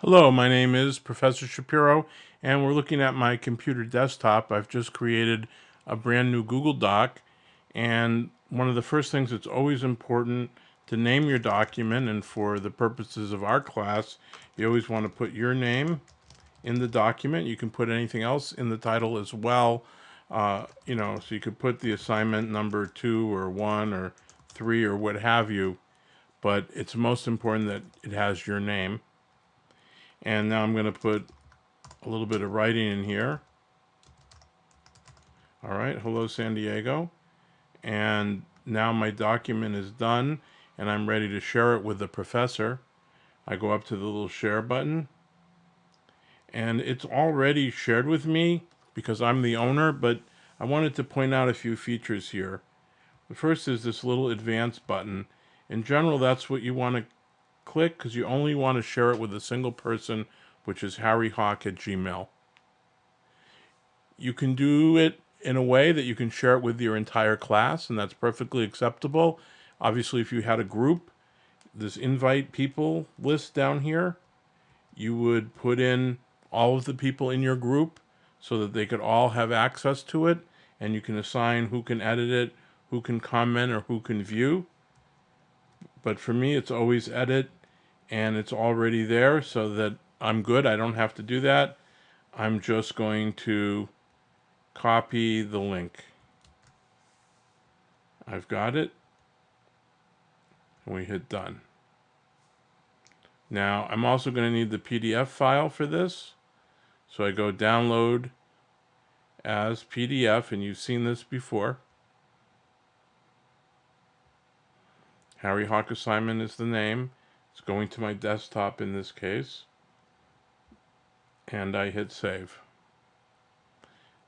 Hello, my name is Professor Shapiro, and we're looking at my computer desktop. I've just created a brand new Google Doc, and one of the first things that's always important to name your document, and for the purposes of our class, you always want to put your name in the document. You can put anything else in the title as well. So you could put the assignment number 2 or 1 or 3 or what have you, but it's most important that it has your name. And now I'm going to put a little bit of writing in here. All right, hello San Diego. And now my document is done and I'm ready to share it with the professor. I go up to the little share button and it's already shared with me because I'm the owner, but I wanted to point out a few features here. The first is this little advanced button. In general, that's what you want to click because you only want to share it with a single person, which is harryhawk@gmail.com. You can do it in a way that you can share it with your entire class, and that's perfectly acceptable. Obviously, if you had a group, this invite people list down here, you would put in all of the people in your group so that they could all have access to it, and you can assign who can edit it, who can comment, or who can view. But for me, it's always edit, and it's already there so that I'm good. I don't have to do that. I'm just going to copy the link. I've got it, and we hit done. Now, I'm also going to need the PDF file for this, so I go download as PDF, and you've seen this before. Harry Hawk Assignment is the name. It's going to my desktop in this case, and I hit save.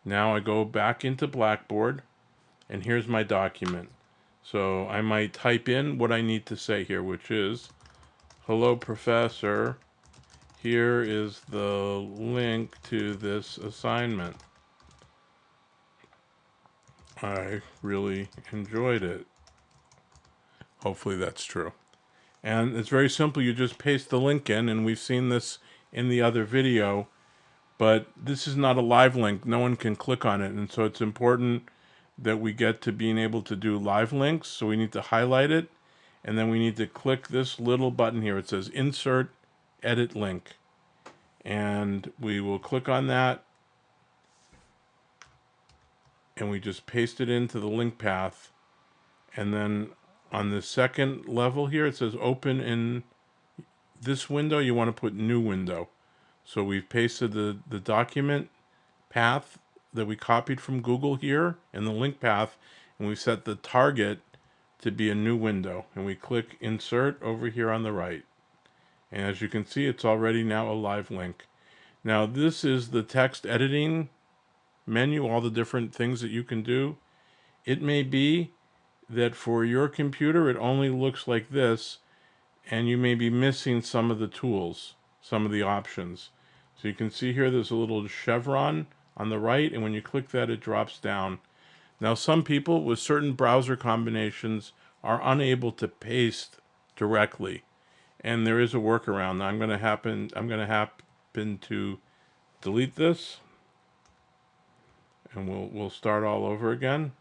Now I go back into Blackboard, and here's my document. So I might type in what I need to say here, which is, hello, professor. Here is the link to this assignment. I really enjoyed it. Hopefully that's true. And it's very simple. You just paste the link in, and we've seen this in the other video, but this is not a live link. No one can click on it, and so it's important that we get to being able to do live links. So we need to highlight it, and then we need to click this little button here. It says Insert Edit Link. And we will click on that, and we just paste it into the link path. And then on the second level here, it says open in this window. You want to put new window. So we've pasted the document path that we copied from Google here in the link path, and we set the target to be a new window. And we click insert over here on the right. And as you can see, it's already now a live link. Now this is the text editing menu, all the different things that you can do. It may be that for your computer it only looks like this, and you may be missing some of the tools, some of the options. So you can see here there's a little chevron on the right, and when you click that it drops down. Now some people with certain browser combinations are unable to paste directly, and there is a workaround. Now I'm going to happen to delete this, and we'll start all over again.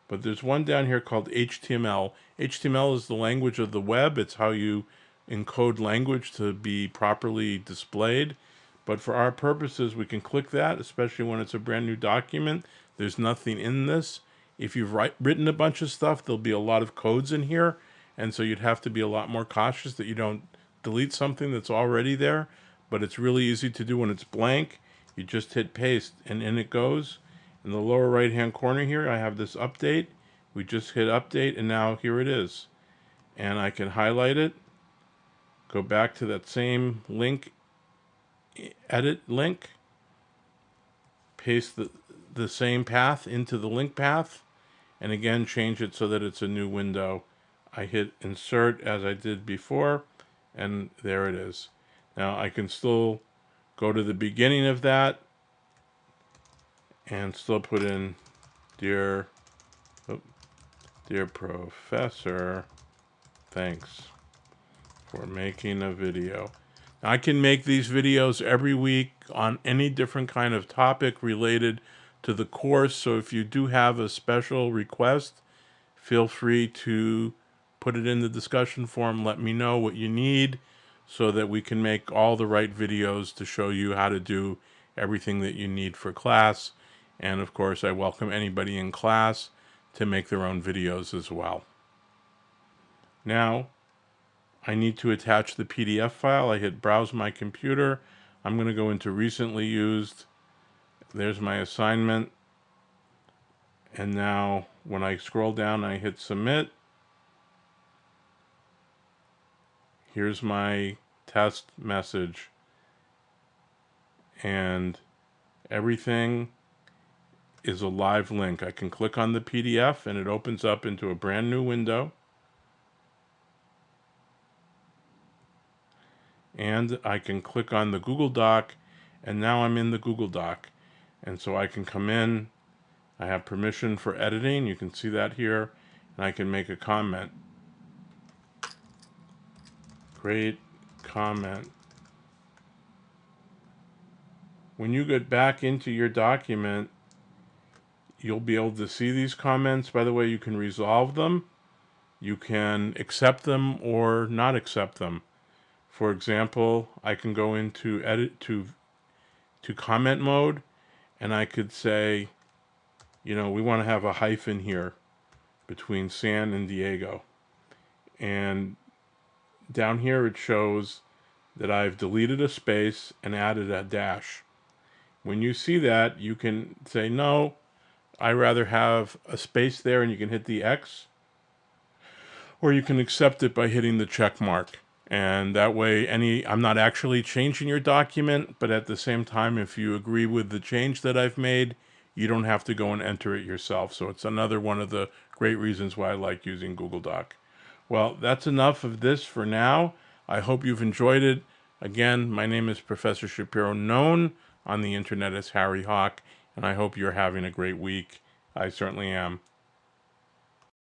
But there's one down here called HTML. HTML is the language of the web. It's how you encode language to be properly displayed. But for our purposes, we can click that, especially when it's a brand new document. There's nothing in this. If you've written a bunch of stuff, there'll be a lot of codes in here. And so you'd have to be a lot more cautious that you don't delete something that's already there. But it's really easy to do when it's blank. You just hit paste, and in it goes. In the lower right hand corner here, I have this update. We just hit update, and now here it is. And I can highlight it, go back to that same link, edit link, paste the same path into the link path, and again change it so that it's a new window. I hit insert as I did before, and there it is. Now I can still go to the beginning of that and still put in dear Dear Professor, thanks for making a video. Now, I can make these videos every week on any different kind of topic related to the course. So if you do have a special request, feel free to put it in the discussion forum. Let me know what you need so that we can make all the right videos to show you how to do everything that you need for class. And of course, I welcome anybody in class to make their own videos as well. Now, I need to attach the PDF file. I hit browse my computer. I'm going to go into recently used. There's my assignment. And now when I scroll down, I hit submit. Here's my test message. And everything is a live link. I can click on the PDF and it opens up into a brand new window. And I can click on the Google Doc, and now I'm in the Google Doc. And so I can come in, I have permission for editing, you can see that here, and I can make a comment. Great comment. When you get back into your document, you'll be able to see these comments. By the way, you can resolve them, you can accept them or not accept them. For example, I can go into edit to comment mode, and I could say, you know, we want to have a hyphen here between San and Diego. And down here it shows that I've deleted a space and added a dash. When you see that, you can say, no, I rather have a space there, and you can hit the X, or you can accept it by hitting the check mark. And that way, I'm not actually changing your document, but at the same time, if you agree with the change that I've made, you don't have to go and enter it yourself. So it's another one of the great reasons why I like using Google Doc. Well, that's enough of this for now. I hope you've enjoyed it. Again, my name is Professor Shapiro, known on the internet as Harry Hawk, and I hope you're having a great week. I certainly am.